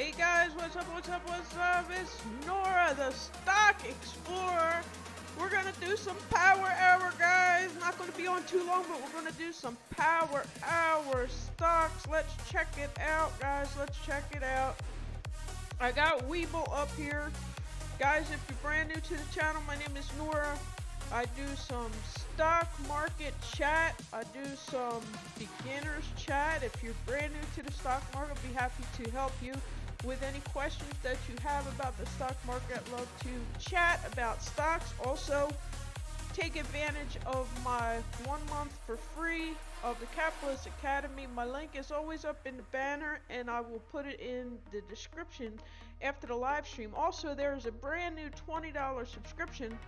Hey guys, what's up, what's up, what's up? It's Nora, the Stock Explorer. We're gonna do some power hour, guys. Not gonna be on too long, but we're gonna do some power hour stocks. Let's check it out, guys. Let's check it out. I got Weeble up here. Guys, if you're brand new to the channel, my name is Nora. I do some stock market chat. I do some beginners chat. If you're brand new to the stock market, I'll be happy to help you with any questions that you have about the stock market. I'd love to chat about stocks. Also, take advantage of my 1 month for free of the Capitalist Academy. My link is always up in the banner, and I will put it in the description after the live stream. Also, there is a brand new $20 subscription.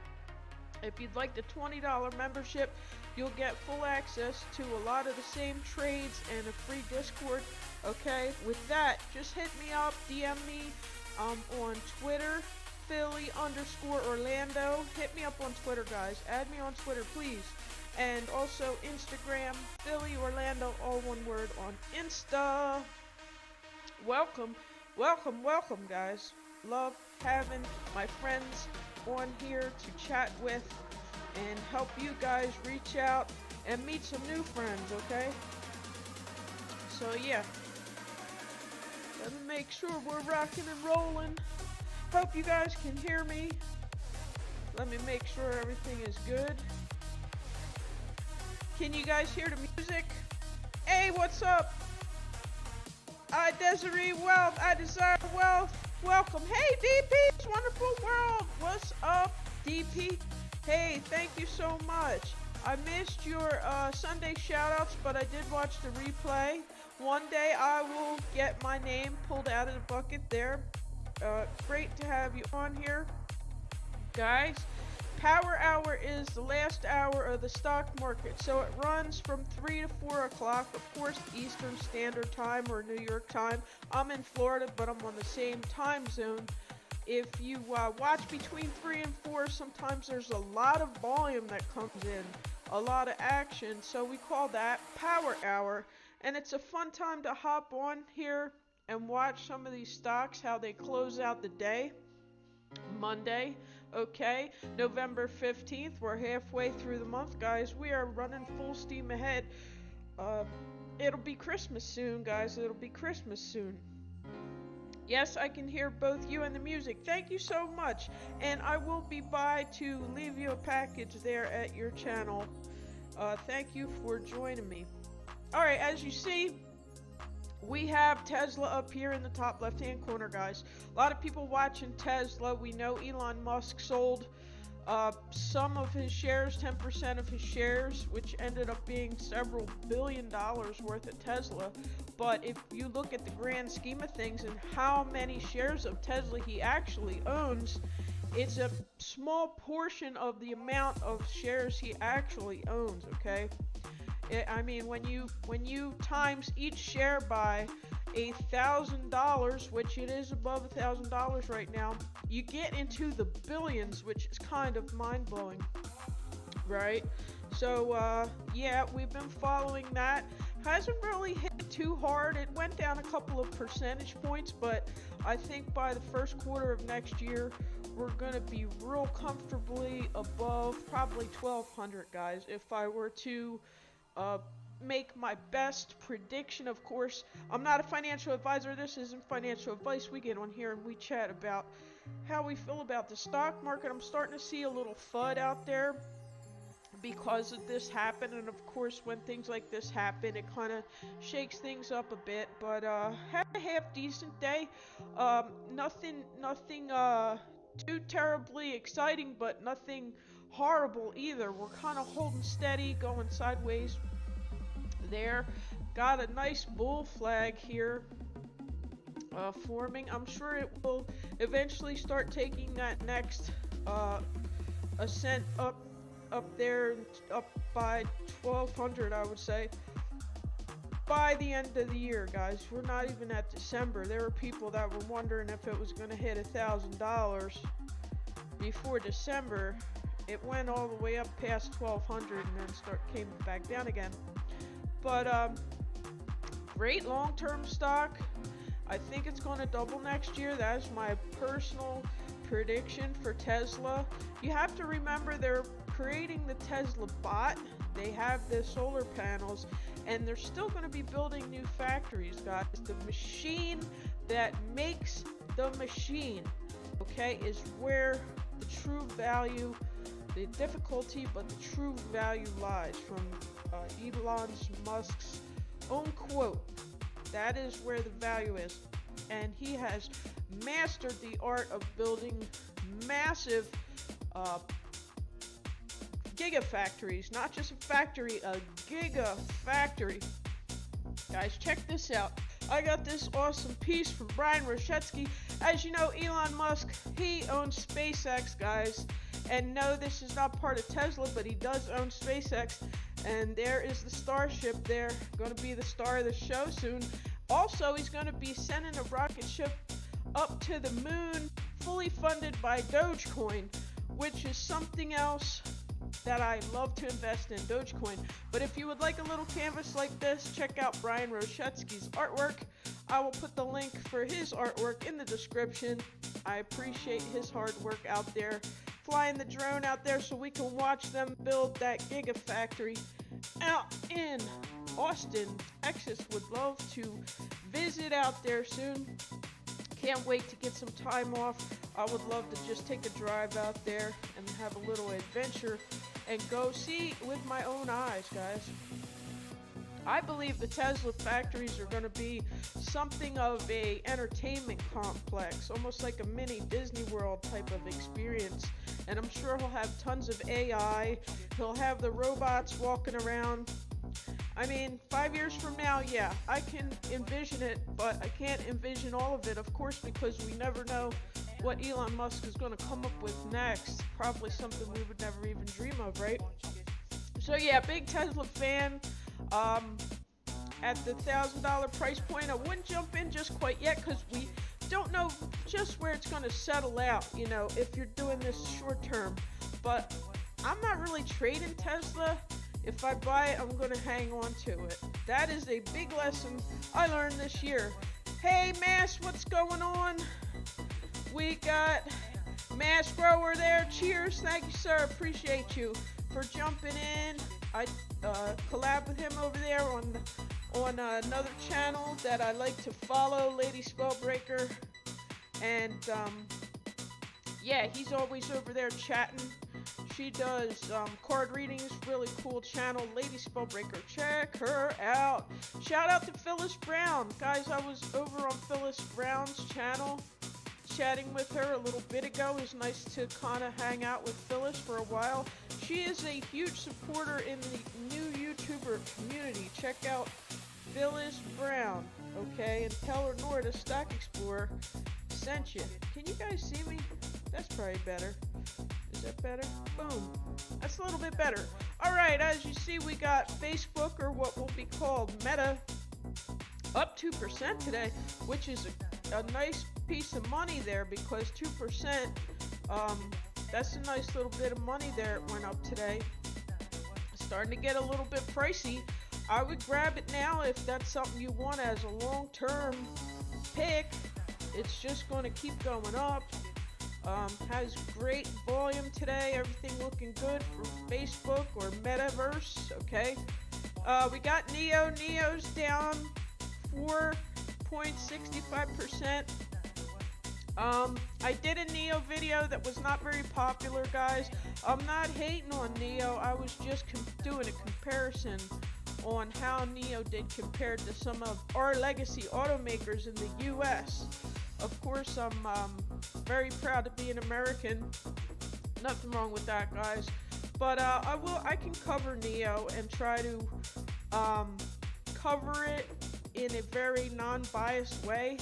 If you'd like the $20 membership, you'll get full access to a lot of the same trades and a free Discord. Okay, with that, just hit me up, DM me on Twitter, Philly_Orlando. Hit me up on Twitter, guys. Add me on Twitter, please. And also Instagram, Philly Orlando, all one word on Insta. Welcome, welcome, welcome, guys. Love having my friends on here to chat with and help you guys reach out and meet some new friends, okay? So yeah, let me make sure we're rocking and rolling. Hope you guys can hear me. Let me make sure everything is good. Can you guys hear the music? Hey, what's up? I Desiree Wealth, I desire wealth. Welcome. Hey, DP's Wonderful World. What's up, DP? Hey, thank you so much. I missed your Sunday shoutouts, but I did watch the replay. One day I will get my name pulled out of the bucket there. Great to have you on here. Guys, Power Hour is the last hour of the stock market. So it runs from 3 to 4 o'clock, of course, Eastern Standard Time or New York time. I'm in Florida, but I'm on the same time zone. If you watch between 3 and 4, sometimes there's a lot of volume that comes in, a lot of action. So we call that Power Hour. And it's a fun time to hop on here and watch some of these stocks, how they close out the day. Monday, okay, November 15th, we're halfway through the month, guys. We are running full steam ahead. It'll be Christmas soon, guys. It'll be Christmas soon. Yes, I can hear both you and the music. Thank you so much. And I will be by to leave you a package there at your channel. Thank you for joining me. Alright, as you see, we have Tesla up here in the top left-hand corner, guys. A lot of people watching Tesla. We know Elon Musk sold some of his shares, 10% of his shares, which ended up being several $billion worth of Tesla. But if you look at the grand scheme of things and how many shares of Tesla he actually owns, it's a small portion of the amount of shares he actually owns, okay? I mean, when you times each share by $1,000, which it is above $1,000 right now, you get into the billions, which is kind of mind-blowing, right? So yeah, we've been following that. Hasn't really hit too hard. It went down a couple of percentage points, but I think by the first quarter of next year, we're going to be real comfortably above probably 1,200, guys. If I were to make my best prediction, of course, I'm not a financial advisor. This isn't financial advice. We get on here and we chat about how we feel about the stock market. I'm starting to see a little FUD out there because of this happened, and of course when things like this happen, it kind of shakes things up a bit. But had a half decent day. Nothing too terribly exciting, but nothing horrible either. We're kind of holding steady, going sideways there. Got a nice bull flag here forming. I'm sure it will eventually start taking that next ascent up there, up by 1,200, I would say, by the end of the year, guys. We're not even at December. There were people that were wondering if it was going to hit $1,000 before December. It went all the way up past 1,200 and then came back down again. But great long-term stock. I think it's going to double next year. That is my personal prediction for Tesla. You have to remember they're creating the Tesla bot. They have the solar panels, and they're still going to be building new factories, guys. The machine that makes the machine, okay, is where the true value, the difficulty, but the true value lies, from Elon Musk's own quote. That is where the value is. And he has mastered the art of building massive gigafactories. Not just a factory, a gigafactory. Guys, check this out. I got this awesome piece from Brian Roshetsky. As you know, Elon Musk, he owns SpaceX, guys. And no, this is not part of Tesla, but he does own SpaceX. And there is the Starship there, going to be the star of the show soon. Also, he's going to be sending a rocket ship up to the moon, fully funded by Dogecoin, which is something else that I love to invest in, Dogecoin. But if you would like a little canvas like this, check out Brian Roshetsky's artwork. I will put the link for his artwork in the description. I appreciate his hard work out there, flying the drone out there so we can watch them build that gigafactory out in Austin, Texas. Would love to visit out there soon. Can't wait to get some time off. I would love to just take a drive out there and have a little adventure and go see with my own eyes, guys. I believe the Tesla factories are going to be something of a entertainment complex, almost like a mini Disney World type of experience. And I'm sure he'll have tons of AI. He'll have the robots walking around. I mean, 5 years from now, yeah, I can envision it, but I can't envision all of it, of course, because we never know what Elon Musk is going to come up with next. Probably something we would never even dream of, right? So yeah, big Tesla fan. At the $1,000 price point, I wouldn't jump in just quite yet because we don't know just where it's going to settle out, you know, if you're doing this short term. But I'm not really trading Tesla. If I buy it, I'm going to hang on to it. That is a big lesson I learned this year. Hey, Mass, what's going on? We got Mass Grower there. Cheers. Thank you, sir. Appreciate you for jumping in. I collab with him over there on another channel that I like to follow, Lady Spellbreaker. And yeah, he's always over there chatting. She does card readings, really cool channel, Lady Spellbreaker. Check her out. Shout out to Phyllis Brown. Guys, I was over on Phyllis Brown's channel chatting with her a little bit ago. It was nice to kind of hang out with Phyllis for a while. She is a huge supporter in the new YouTuber community. Check out Phyllis Brown, okay? And tell her Nora, Stock Explorer, sent you. Can you guys see me? That's probably better. Is that better? Boom. That's a little bit better. Alright, as you see, we got Facebook, or what will be called Meta, up 2% today, which is a nice piece of money there, because 2%, that's a nice little bit of money there. It went up today. It's starting to get a little bit pricey. I would grab it now if that's something you want as a long-term pick. It's just going to keep going up. Has great volume today. Everything looking good for Facebook or Metaverse. Okay. We got Neo. Neo's down 4.65%. I did a Neo video that was not very popular, guys. I'm not hating on Neo. I was just doing a comparison on how Neo did compared to some of our legacy automakers in the US. Of course, I'm very proud to be an American. Nothing wrong with that, guys. But I can cover Neo and try to cover it in a very non-biased way.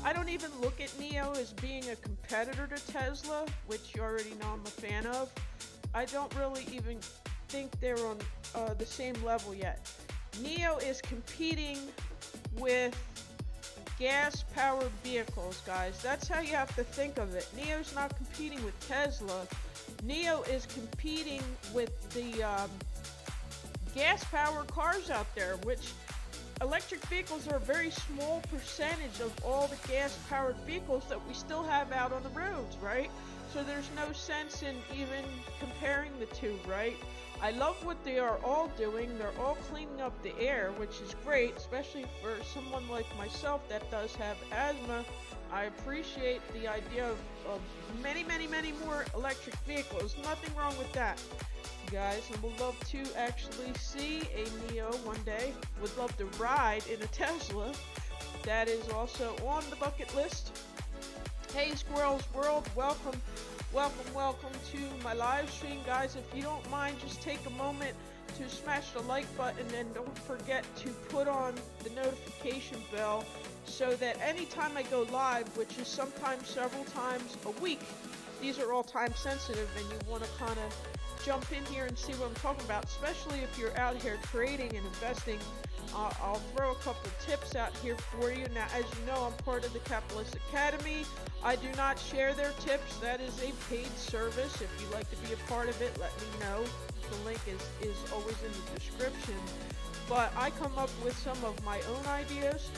I don't even look at Neo as being a competitor to Tesla, which you already know I'm a fan of. I don't really even think they're on the same level yet. Neo is competing with gas-powered vehicles, guys. That's how you have to think of it. Neo's not competing with Tesla. Neo is competing with the gas-powered cars out there, which electric vehicles are a very small percentage of all the gas-powered vehicles that we still have out on the roads, right? So there's no sense in even comparing the two, right? I love what they are all doing. They're all cleaning up the air, which is great, especially for someone like myself that does have asthma. I appreciate the idea of many, many, many more electric vehicles. Nothing wrong with that, guys. And would love to actually see a Neo one day. Would love to ride in a Tesla. That is also on the bucket list. Hey, Squirrels World, welcome. Welcome to my live stream, guys. If you don't mind, just take a moment to smash the like button, and don't forget to put on the notification bell so that anytime I go live, which is sometimes several times a week, these are all time sensitive and you want to kind of jump in here and see what I'm talking about, especially if you're out here trading and investing. I'll throw a couple tips out here for you. Now, as you know, I'm part of the Capitalist Academy. I do not share their tips. That is a paid service. If you'd like to be a part of it, let me know. The link is always in the description. But I come up with some of my own ideas.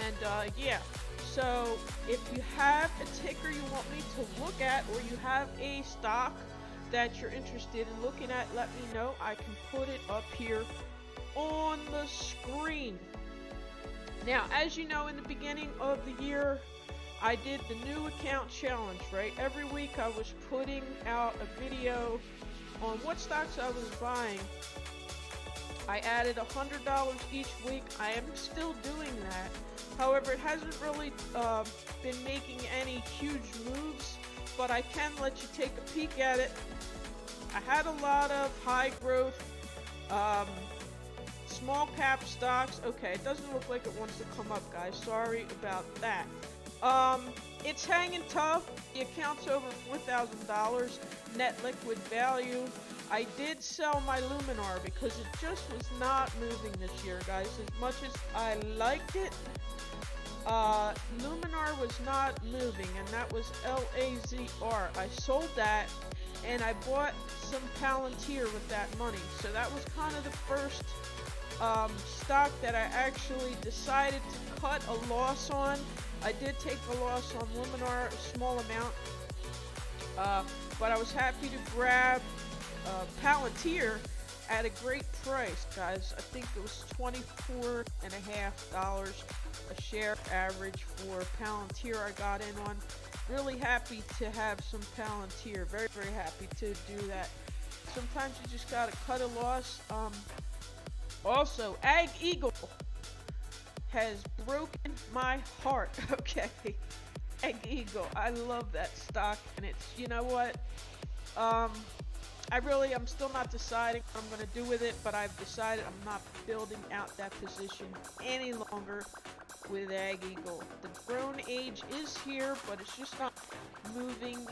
And yeah, so if you have a ticker you want me to look at, or you have a stock that you're interested in looking at, let me know. I can put it up here on the screen. Now, as you know, in the beginning of the year, I did the new account challenge, right? Every week I was putting out a video on what stocks I was buying. I added $100 each week. I am still doing that. However, it hasn't really been making any huge moves, but I can let you take a peek at it. I had a lot of high growth, small cap stocks. Okay, it doesn't look like it wants to come up, guys. Sorry about that. It's hanging tough. The account's over $4,000 net liquid value. I did sell my Luminar because it just was not moving this year, guys. As much as I liked it, Luminar was not moving, and that was LAZR. I sold that, and I bought some Palantir with that money. So that was kind of the first stock that I actually decided to cut a loss on. I did take a loss on Luminar, a small amount, but I was happy to grab Palantir at a great price, guys. I think it was $24.50 a share average for Palantir I got in on. Really happy to have some Palantir. Very, very happy to do that. Sometimes you just gotta cut a loss. Also, Ag Eagle has broken my heart. Okay, Ag Eagle. I love that stock, and it's, you know what? I'm still not deciding what I'm going to do with it, but I've decided I'm not building out that position any longer with Ag Eagle. The drone age is here, but it's just not moving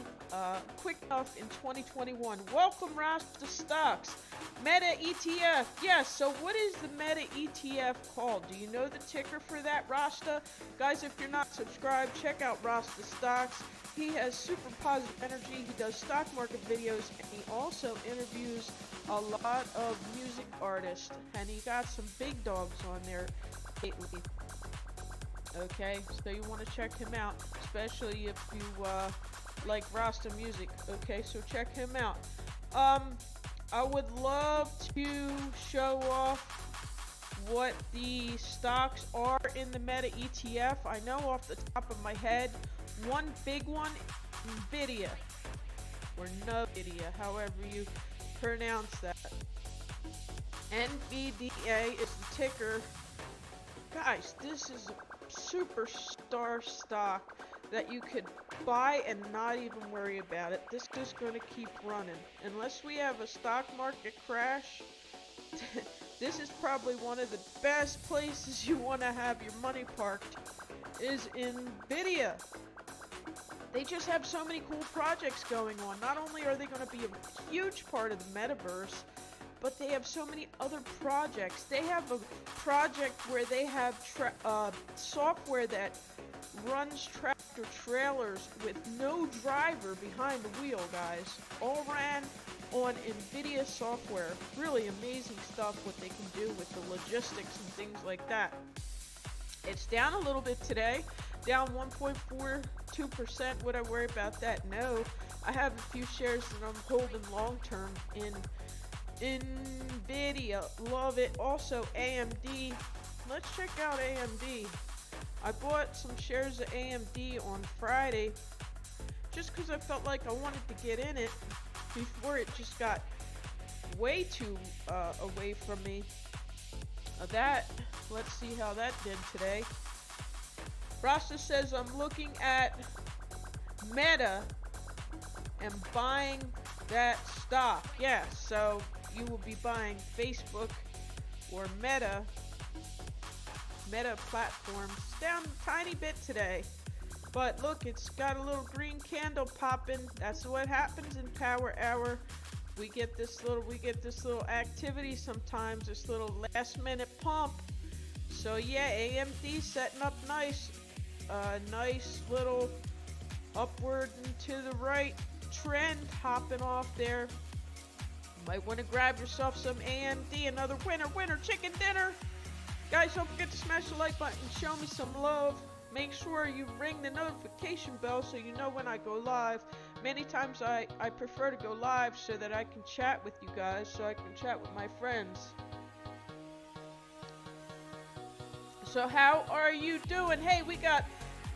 quick enough in 2021. Welcome, Rasta Stocks. Meta ETF. Yes, so what is the Meta ETF called? Do you know the ticker for that, Rasta? Guys, if you're not subscribed, check out Rasta Stocks. He has super positive energy. He does stock market videos, and he also interviews a lot of music artists, and he got some big dogs on there lately. Okay, so you want to check him out, especially if you like Rasta music. Okay, so check him out. I would love to show off what the stocks are in the Meta ETF. I know off the top of my head, one big one, NVIDIA, or NVIDIA, however you pronounce that. NVDA is the ticker. Guys, this is a superstar stock that you could buy and not even worry about it. This is going to keep running. Unless we have a stock market crash, this is probably one of the best places you want to have your money parked, is NVIDIA. They just have so many cool projects going on. Not only are they going to be a huge part of the metaverse, but they have so many other projects. They have a project where they have software that runs tractor trailers with no driver behind the wheel, guys. All ran on NVIDIA software. Really amazing stuff what they can do with the logistics and things like that. It's down a little bit today, down 1.42%. Would I worry about that? No. I have a few shares that I'm holding long term in NVIDIA. Love it. Also AMD. Let's check out AMD. I bought some shares of AMD on Friday just because I felt like I wanted to get in it before it just got way too away from me. Let's see how that did today. Rasta says I'm looking at Meta and buying that stock. Yeah, so you will be buying Facebook or Meta platforms. Down a tiny bit today, but look, it's got a little green candle popping. That's what happens in Power Hour. We get this little activity sometimes, this little last minute pump. So yeah, AMD setting up nice, nice little upward and to the right trend hopping off there. Might want to grab yourself some AMD, another winner chicken dinner. Guys, don't forget to smash the like button, show me some love. Make sure you ring the notification bell so you know when I go live. Many times I prefer to go live so that I can chat with you guys, so I can chat with my friends. So how are you doing? Hey, we got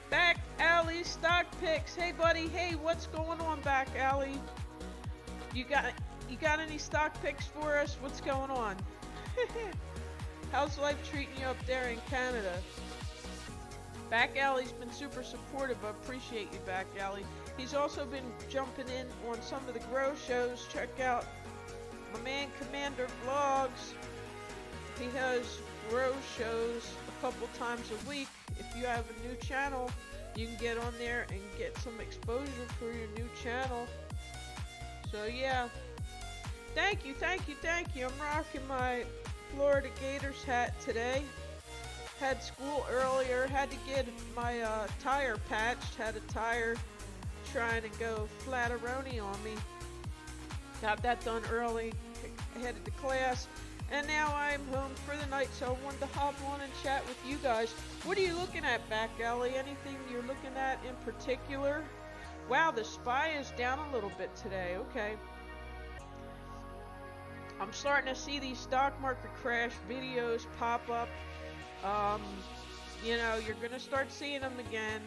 Back Alley stock picks. Hey buddy, hey, what's going on, Back Alley? You got any stock picks for us? What's going on? How's life treating you up there in Canada? Back Alley's been super supportive. I appreciate you, Back Alley. He's also been jumping in on some of the grow shows. Check out my man Commander Vlogs. He has grow shows a couple times a week. If you have a new channel, you can get on there and get some exposure for your new channel. So yeah, thank you. I'm rocking my Florida Gators hat today. Had school earlier, had to get my tire patched, had a tire trying to go flat-a-roni on me. Got that done early, headed to class, and now I'm home for the night, so I wanted to hop on and chat with you guys. What are you looking at, Back Alley? Anything you're looking at in particular? Wow, the SPY is down a little bit today. Okay. I'm starting to see these stock market crash videos pop up. You know, you're gonna start seeing them again.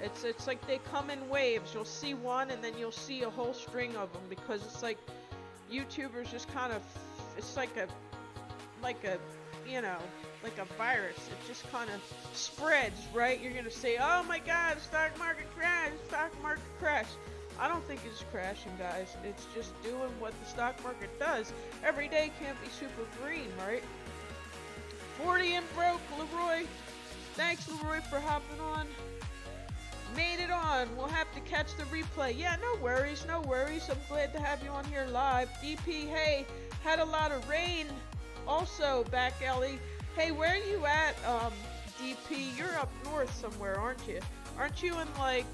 It's like they come in waves. You'll see one and then you'll see a whole string of them, because it's like YouTubers just kind of, it's like a you know, like a virus. It just kind of spreads, right? You're gonna say, oh my god, stock market crash. I don't think it's crashing, guys. It's just doing what the stock market does. Every day can't be super green, right? 40 and broke, Leroy. Thanks, Leroy, for hopping on. Made it on. We'll have to catch the replay. Yeah, no worries. I'm glad to have you on here live. DP, hey, had a lot of rain. Also, Back Alley. Hey, where are you at, DP? You're up north somewhere, aren't you? Aren't you in, like,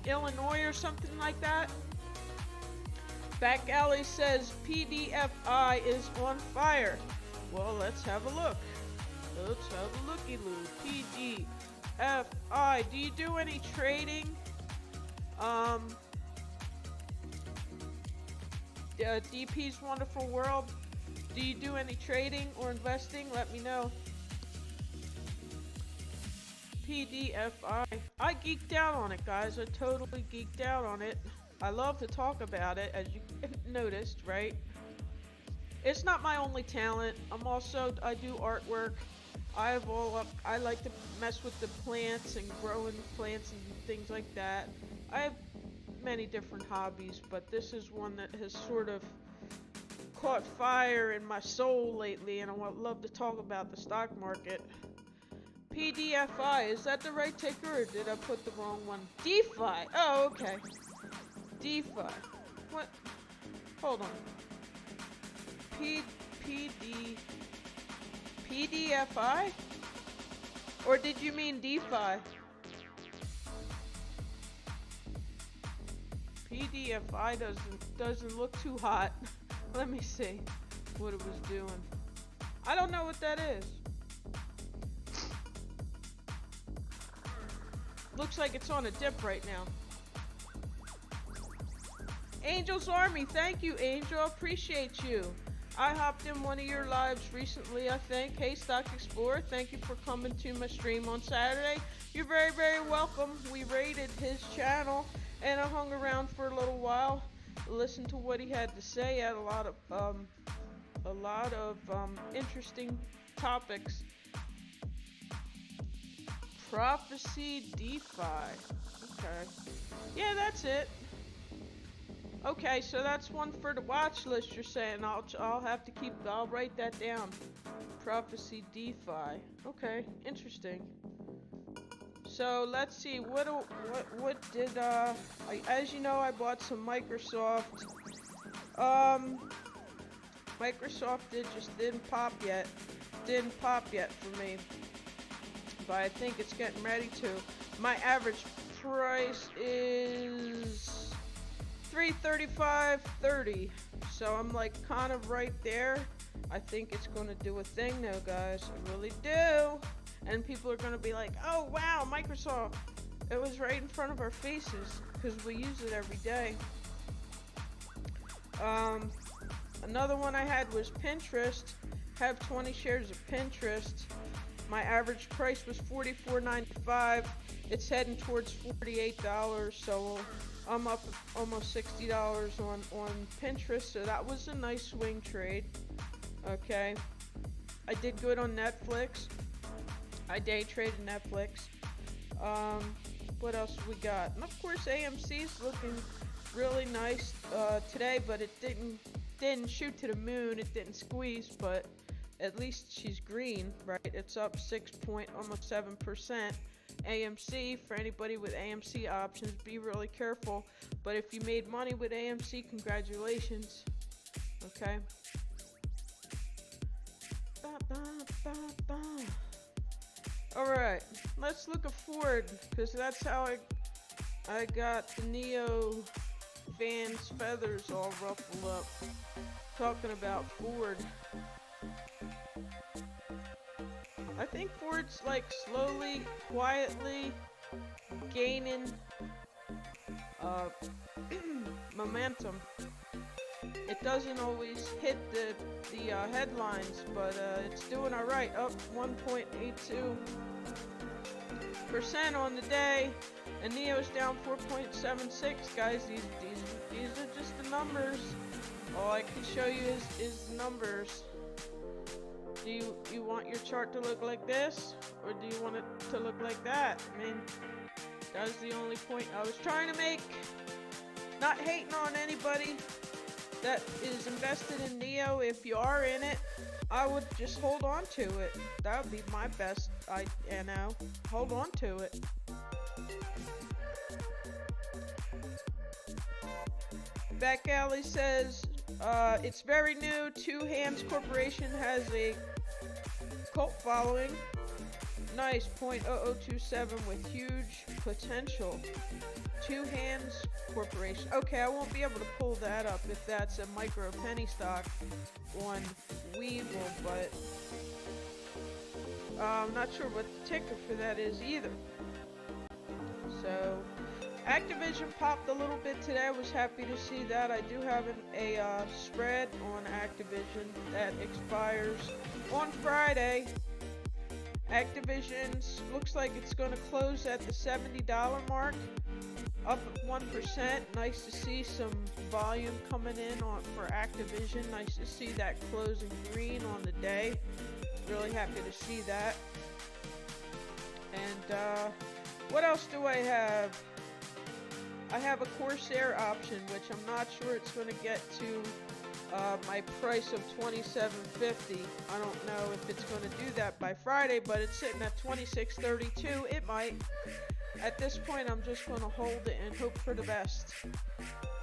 Illinois or something like that? Back Alley says PDFI is on fire. Well, let's have a look. Let's have a looky-loo. PDFI. Do you do any trading? DP's Wonderful World. Do you do any trading or investing? Let me know. PDFI. I geeked out on it, guys. I totally geeked out on it. I love to talk about it, as you noticed, right? It's not my only talent. I do artwork. I like to mess with the plants and growing plants and things like that. I have many different hobbies, but this is one that has sort of caught fire in my soul lately, and I would love to talk about the stock market. PDFI, is that the right ticker, or did I put the wrong one? DeFi. Oh, okay. DeFi. What? Hold on. PDFI? Or did you mean DeFi? EDFI doesn't look too hot. Let me see what it was doing. I don't know what that is. Looks like it's on a dip right now. Angel's Army, thank you, Angel. Appreciate you. I hopped in one of your lives recently, I think. Hey, Stock Explorer, thank you for coming to my stream on Saturday. You're very, very welcome. We raided his channel, and I hung around for a little while, listened to what he had to say. He had a lot of interesting topics. Prophecy DeFi. Okay. Yeah, that's it. Okay, so that's one for the watch list. You're saying I'll have to keep. I'll write that down. Prophecy DeFi. Okay, interesting. So let's see. What did as you know, I bought some Microsoft. Microsoft didn't pop yet. Didn't pop yet for me. But I think it's getting ready to. My average price is $335.30, so I'm like kind of right there. I think it's gonna do a thing now, guys. I really do. And people are gonna be like, oh wow, Microsoft, it was right in front of our faces because we use it every day. Another one I had was Pinterest. Have 20 shares of Pinterest. My average price was $44.95. It's heading towards $48, so I'm up almost $60 on Pinterest, so that was a nice swing trade. Okay. I did good on Netflix. I day traded Netflix. What else we got? And of course AMC's looking really nice today, but it didn't shoot to the moon. It didn't squeeze, but at least she's green, right? It's up almost 7%. AMC, for anybody with AMC options, be really careful. But if you made money with AMC, congratulations. Okay. Alright, let's look at Ford, because that's how I got the Neo fans' feathers all ruffled up. Talking about Ford. I think Ford's like slowly, quietly gaining momentum. It doesn't always hit the headlines, but it's doing all right. Up 1.82% on the day, and Neo's down 4.76. Guys, these are just the numbers. All I can show you is the numbers. Do you want your chart to look like this, or do you want it to look like that? I mean, that's the only point I was trying to make. Not hating on anybody that is invested in Neo. If you are in it, I would just hold on to it. That would be my best. Hold on to it. Back Alley says, it's very new. Two Hands Corporation has a cult following. Nice, 0.0027 with huge potential. Two Hands Corporation. Okay, I won't be able to pull that up if that's a micro penny stock on Weevil, but I'm not sure what the ticker for that is either. So Activision popped a little bit today. I was happy to see that. I do have a spread on Activision that expires on Friday. Activision looks like it's going to close at the $70 mark, up 1%. Nice to see some volume coming in for Activision. Nice to see that closing green on the day. Really happy to see that. And what else do I have? I have a Corsair option, which I'm not sure it's going to get to my price of $27.50. I don't know if it's going to do that by Friday, but it's sitting at $26.32. It might. At this point, I'm just going to hold it and hope for the best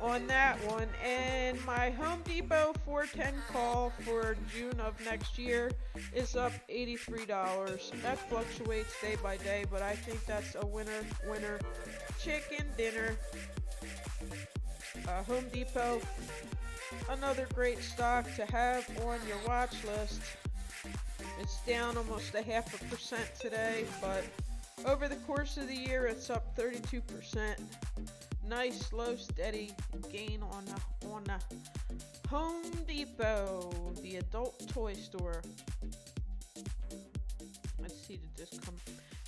on that one. And my Home Depot 410 call for June of next year is up $83. That fluctuates day by day, but I think that's a winner chicken dinner. Home Depot, another great stock to have on your watch list. It's down almost 0.5% today, but over the course of the year, it's up 32%. Nice, slow, steady gain on the Home Depot, the adult toy store. Let's see, did this come?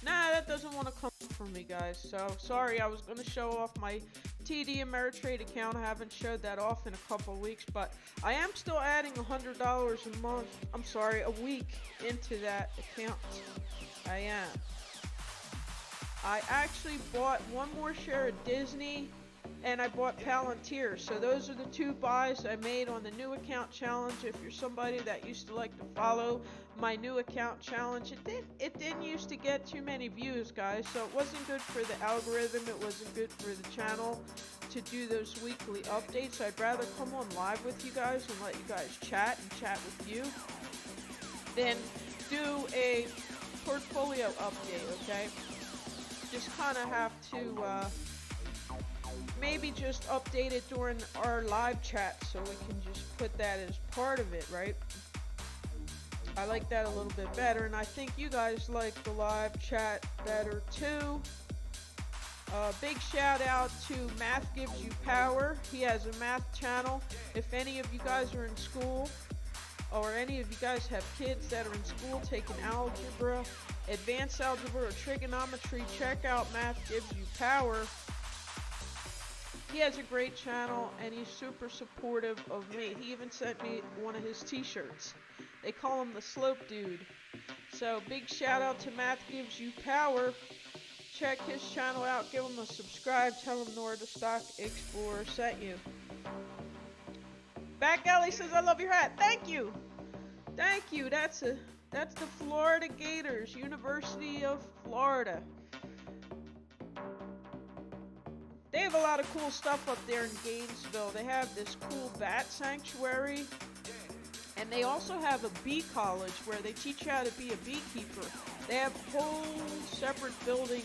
Nah, that doesn't want to come for me, guys. So, sorry, I was going to show off my TD Ameritrade account. I haven't showed that off in a couple of weeks, but I am still adding $100 a month. I'm sorry, a week into that account. I am. I actually bought one more share of Disney, and I bought Palantir. So those are the two buys I made on the new account challenge. If you're somebody that used to like to follow my new account challenge, it didn't used to get too many views, guys. So it wasn't good for the algorithm. It wasn't good for the channel to do those weekly updates. I'd rather come on live with you guys and let you guys chat with you than do a portfolio update, okay? Just kind of have to maybe just update it during our live chat so we can just put that as part of it, right? I like that a little bit better, and I think you guys like the live chat better too. Big shout out to Math Gives You Power. He has a math channel. If any of you guys are in school, or any of you guys have kids that are in school taking algebra, advanced algebra, or trigonometry, check out Math Gives You Power. He has a great channel, and he's super supportive of me. He even sent me one of his t-shirts. They call him the Slope Dude. So big shout out to Math Gives You Power. Check his channel out. Give him a subscribe. Tell him Nora the Stock Explorer sent you. Back Alley says, I love your hat. Thank you. Thank you. That's the Florida Gators, University of Florida. They have a lot of cool stuff up there in Gainesville. They have this cool bat sanctuary, and they also have a bee college where they teach you how to be a beekeeper. They have a whole separate building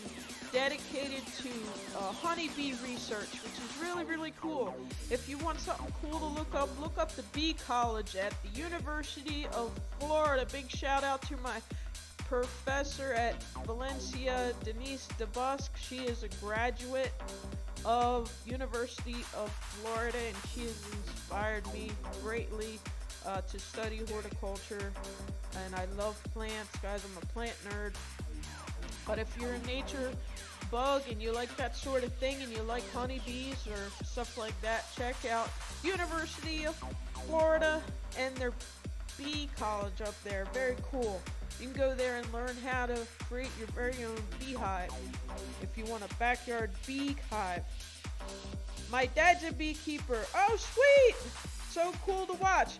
dedicated to honeybee research, which is really, really cool. If you want something cool to look up the bee college at the University of Florida. Big shout out to my professor at Valencia, Denise DeBusk. She is a graduate of University of Florida, and she has inspired me greatly to study horticulture. And I love plants, guys. I'm a plant nerd. But if you're a nature bug and you like that sort of thing, and you like honeybees or stuff like that, check out University of Florida and their bee college up there. Very cool. You can go there and learn how to create your very own beehive if you want a backyard beehive. My dad's a beekeeper. Oh, sweet! So cool to watch.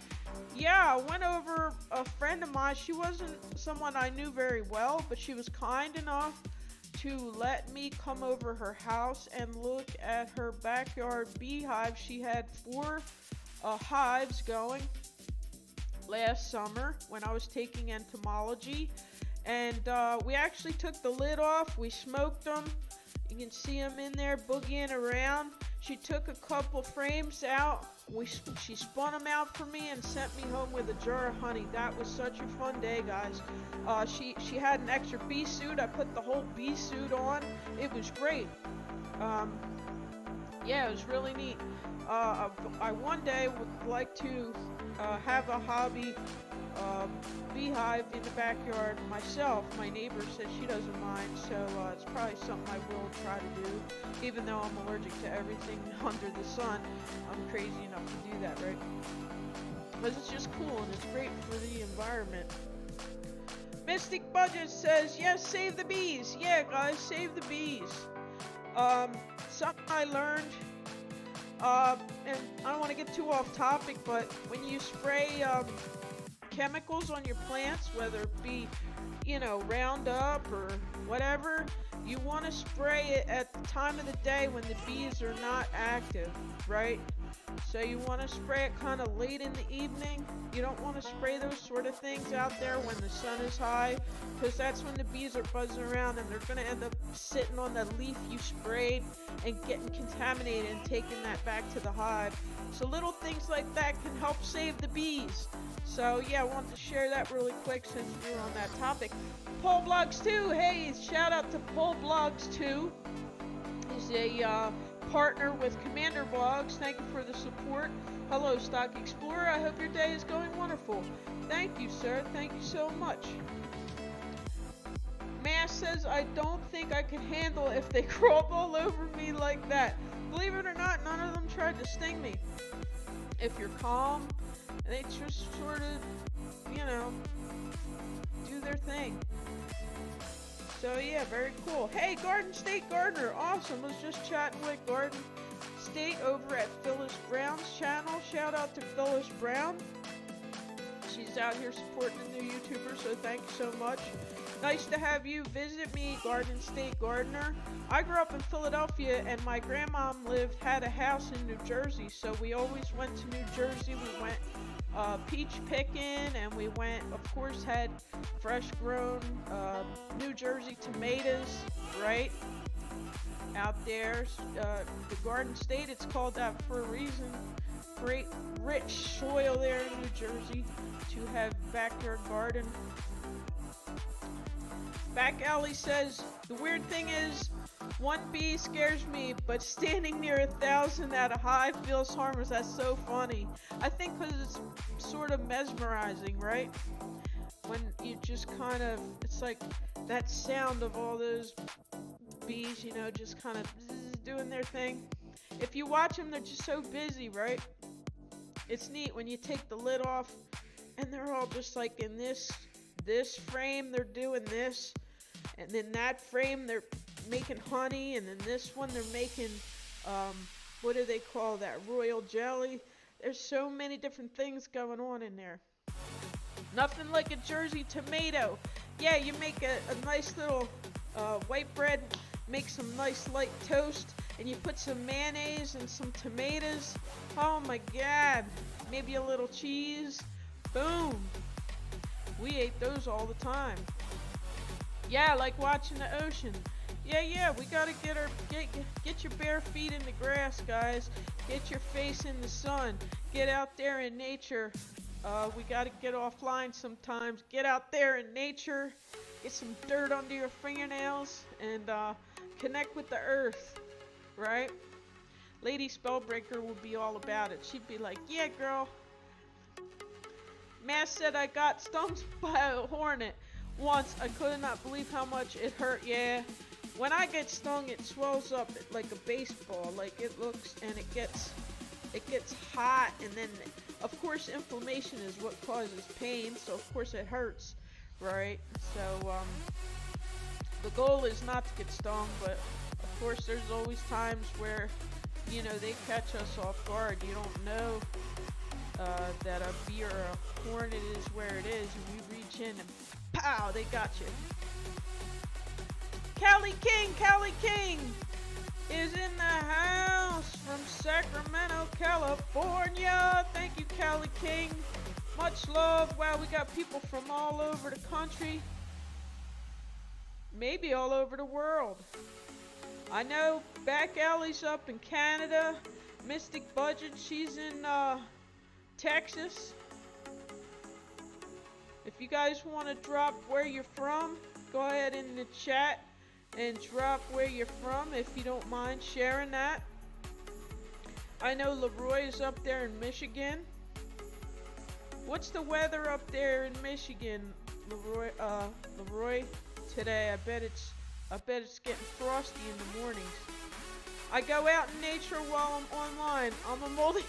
Yeah, I went over a friend of mine. She wasn't someone I knew very well, but she was kind enough to let me come over her house and look at her backyard beehive. She had 4 hives going last summer when I was taking entomology, and we actually took the lid off. We smoked them. You can see them in there boogieing around. She took a couple frames out. She spun them out for me and sent me home with a jar of honey. That was such a fun day, guys. She had an extra bee suit. I put the whole bee suit on. It was great. Yeah, it was really neat. I one day would like to have a hobby beehive in the backyard myself. My neighbor says she doesn't mind, so it's probably something I will try to do. Even though I'm allergic to everything under the sun, I'm crazy enough to do that, right? Because it's just cool and it's great for the environment. Mystic Budget says, yes, save the bees. Yeah, guys, save the bees. Something I learned, and I don't want to get too off topic, but when you spray chemicals on your plants, whether it be, Roundup or whatever, you want to spray it at the time of the day when the bees are not active, right? So you want to spray it kind of late in the evening. You don't want to spray those sort of things out there when the sun is high, because that's when the bees are buzzing around and they're going to end up sitting on the leaf you sprayed and getting contaminated and taking that back to the hive. So little things like that can help save the bees. So yeah, I wanted to share that really quick since we're on that topic. Paul Blogs 2, hey, shout out to Paul Blogs 2. He's a partner with Commander Blogs. Thank you for the support. Hello, Stock Explorer. I hope your day is going wonderful. Thank you, sir. Thank you so much. Mass says, I don't think I could handle if they crawled all over me like that. Believe it or not, none of them tried to sting me. If you're calm, they just sort of, you know, do their thing. So yeah, very cool. Hey, Garden State Gardener, awesome. Was just chatting with Garden State over at Phyllis Brown's channel. Shout out to Phyllis Brown. She's out here supporting the new YouTuber, so thank you so much. Nice to have you visit me, Garden State Gardener. I grew up in Philadelphia, and my grandmom had a house in New Jersey, so we always went to New Jersey. We went peach picking, and we went, of course, had fresh grown New Jersey tomatoes, right? Out there, the Garden State, it's called that for a reason. Great rich soil there in New Jersey to have backyard garden. Back Alley says, the weird thing is, one bee scares me, but standing near 1,000 at a hive feels harmless. That's so funny. I think because it's sort of mesmerizing, right? When you just kind of, it's like that sound of all those bees, you know, just kind of doing their thing. If you watch them, they're just so busy, right? It's neat when you take the lid off and they're all just like in this frame, they're doing this. And then that frame, they're making honey, and then this one, they're making, what do they call that, royal jelly? There's so many different things going on in there. Nothing like a Jersey tomato. Yeah, you make a nice little white bread, make some nice light toast, and you put some mayonnaise and some tomatoes. Oh my God. Maybe a little cheese. Boom. We ate those all the time. Yeah, like watching the ocean. Yeah, we gotta get your bare feet in the grass, guys. Get your face in the sun. Get out there in nature. We gotta get offline sometimes. Get out there in nature. Get some dirt under your fingernails and connect with the earth, right? Lady Spellbreaker would be all about it. She'd be like, yeah, girl. Mass said I got stung by a hornet once. I could not believe how much it hurt. Yeah. When I get stung, it swells up like a baseball. Like it looks, and it gets hot, and then of course inflammation is what causes pain. So of course it hurts, right? So the goal is not to get stung, but of course there's always times where, you know, they catch us off guard. You don't know that a bee or a hornet is where it is, and you reach in and pow, they got you. Callie King is in the house from Sacramento, California. Thank you, Callie King. Much love. Wow, we got people from all over the country. Maybe all over the world. I know Back Alley's up in Canada. Mystic Budget, she's in Texas. If you guys want to drop where you're from, go ahead in the chat and drop where you're from if you don't mind sharing that. I know Leroy is up there in Michigan. What's the weather up there in Michigan, Leroy? Today, I bet it's getting frosty in the mornings. I go out in nature while I'm online. I'm a moldy.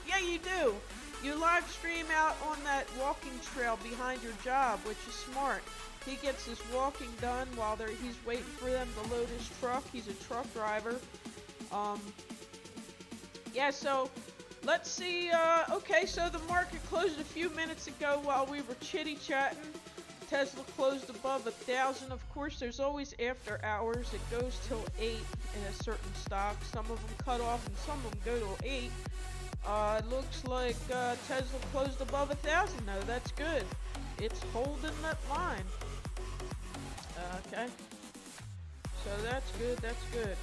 Yeah, you do. You live stream out on that walking trail behind your job, which is smart. He gets his walking done while he's waiting for them to load his truck. He's a truck driver. Yeah, so let's see. Okay, so the market closed a few minutes ago while we were chitty-chatting. Tesla closed above 1,000. Of course, there's always after hours. It goes till 8 in a certain stock. Some of them cut off and some of them go till 8. It looks like Tesla closed above 1,000 though. That's good. It's holding that line. Okay. So that's good. That's good.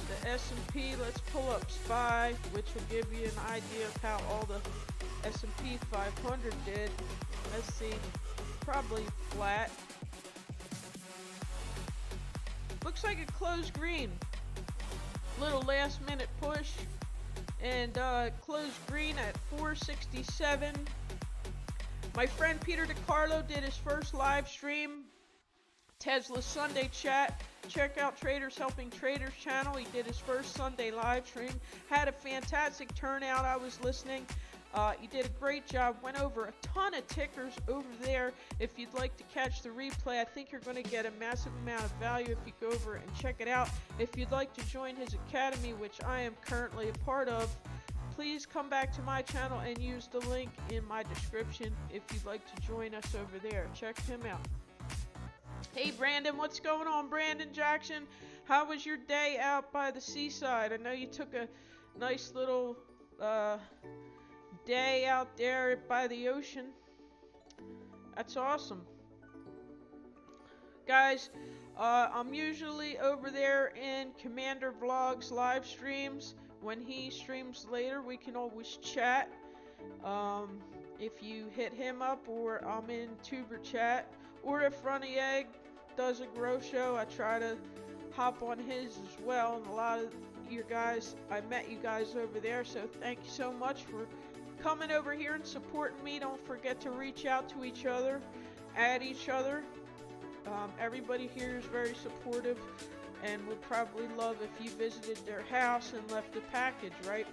The S&P, let's pull up SPY, which will give you an idea of how all the S&P 500 did. Let's see. Probably flat. Looks like it closed green. Little last minute push. And closed green at 467. My friend Peter DiCarlo did his first live stream. Tesla Sunday chat. Check out Traders Helping Traders channel. He did his first Sunday live stream. Had a fantastic turnout. I was listening. He did a great job. Went over a ton of tickers over there. If you'd like to catch the replay, I think you're going to get a massive amount of value if you go over and check it out. If you'd like to join his academy, which I am currently a part of, please come back to my channel and use the link in my description if you'd like to join us over there. Check him out. Hey Brandon, what's going on? Brandon Jackson, how was your day out by the seaside? I know you took a nice little day out there by the ocean. That's awesome. Guys, I'm usually over there in Commander Vlogs live streams. When he streams later, we can always chat. If you hit him up, or I'm in Tuber chat, or if Runny Egg does a grow show, I try to hop on his as well. And a lot of you guys, I met you guys over there, so thank you so much for coming over here and supporting me. Don't forget to reach out to each other, add each other. Everybody here is very supportive and would probably love if you visited their house and left a package, right?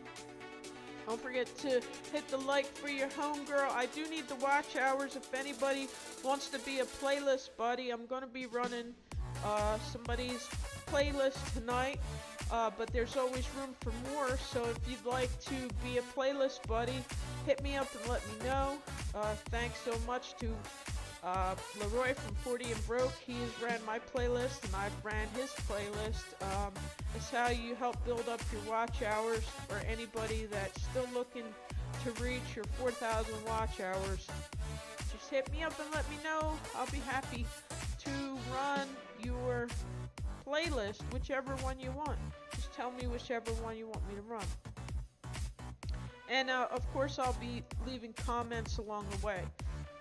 Don't forget to hit the like for your homegirl. I do need the watch hours if anybody wants to be a playlist buddy. I'm going to be running somebody's playlist tonight, but there's always room for more. So if you'd like to be a playlist buddy, hit me up and let me know. Thanks so much to Leroy from 40 and Broke. He has ran my playlist and I've ran his playlist. It's how you help build up your watch hours, or anybody that's still looking to reach your 4,000 watch hours. Just hit me up and let me know. I'll be happy to run your playlist, whichever one you want. Just tell me whichever one you want me to run. And of course I'll be leaving comments along the way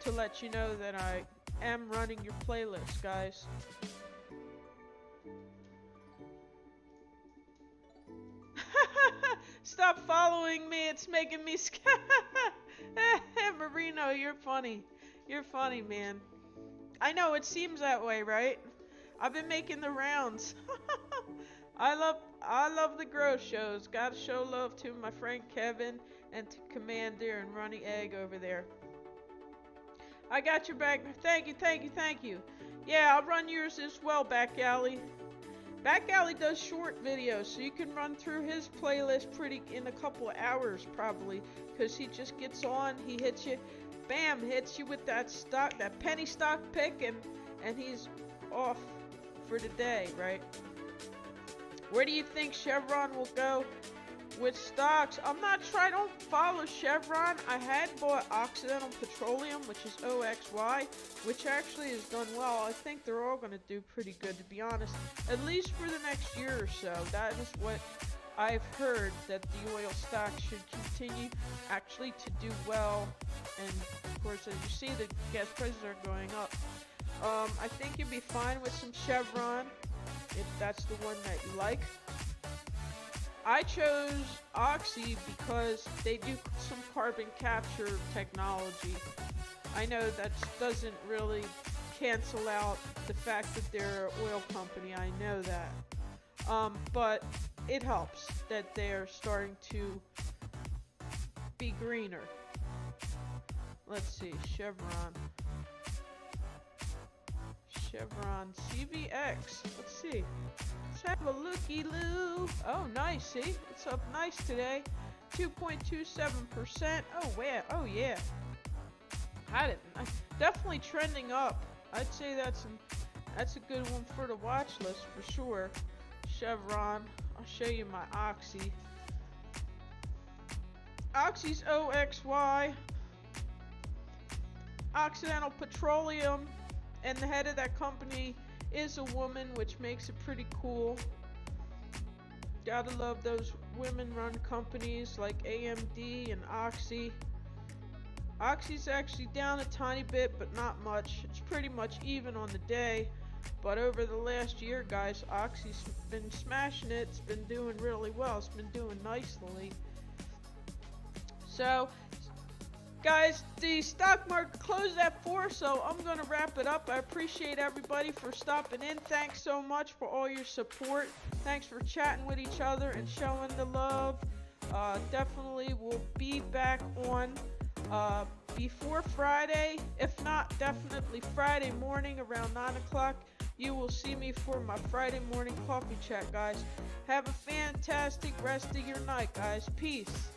to let you know that I am running your playlist, guys. Stop following me, it's making me scared. Marino, you're funny. You're funny, man. I know, it seems that way, right? I've been making the rounds. I love the grow shows. Gotta show love to my friend Kevin and to Commander and Runny Egg over there. I got your back. Thank you, thank you, thank you. Yeah, I'll run yours as well, Back Alley. Back Alley does short videos, so you can run through his playlist in a couple of hours probably, because he just gets on, he hits you, bam, hits you with that penny stock pick, and he's off for the day, right? Where do you think Chevron will go with stocks? I'm not sure. I don't follow Chevron. I had bought Occidental Petroleum, which is OXY, which actually has done well. I think they're all going to do pretty good, to be honest, at least for the next year or so. That is what I've heard, that the oil stocks should continue actually to do well. And of course, as you see, the gas prices are going up. I think you'd be fine with some Chevron if that's the one that you like. I chose Oxy because they do some carbon capture technology. I know that doesn't really cancel out the fact that they're an oil company. I know that. But it helps that they're starting to be greener. Let's see, Chevron CVX. Let's see. Let's have a looky-loo. Oh, nice. See, it's up nice today. 2.27%. Oh, yeah. Oh, yeah. Definitely trending up. I'd say that's a good one for the watch list for sure. Chevron. I'll show you my Oxy. Oxy's OXY, Occidental Petroleum, and the head of that company is a woman, which makes it pretty cool. Gotta love those women-run companies like AMD and Oxy. Oxy's actually down a tiny bit, but not much. It's pretty much even on the day. But over the last year, guys, Oxy's been smashing it. It's been doing really well. It's been doing nicely. So, guys, the stock market closed at 4, so I'm going to wrap it up. I appreciate everybody for stopping in. Thanks so much for all your support. Thanks for chatting with each other and showing the love. Definitely will be back on before Friday. If not, definitely Friday morning around 9 o'clock. You will see me for my Friday morning coffee chat, guys. Have a fantastic rest of your night, guys. Peace.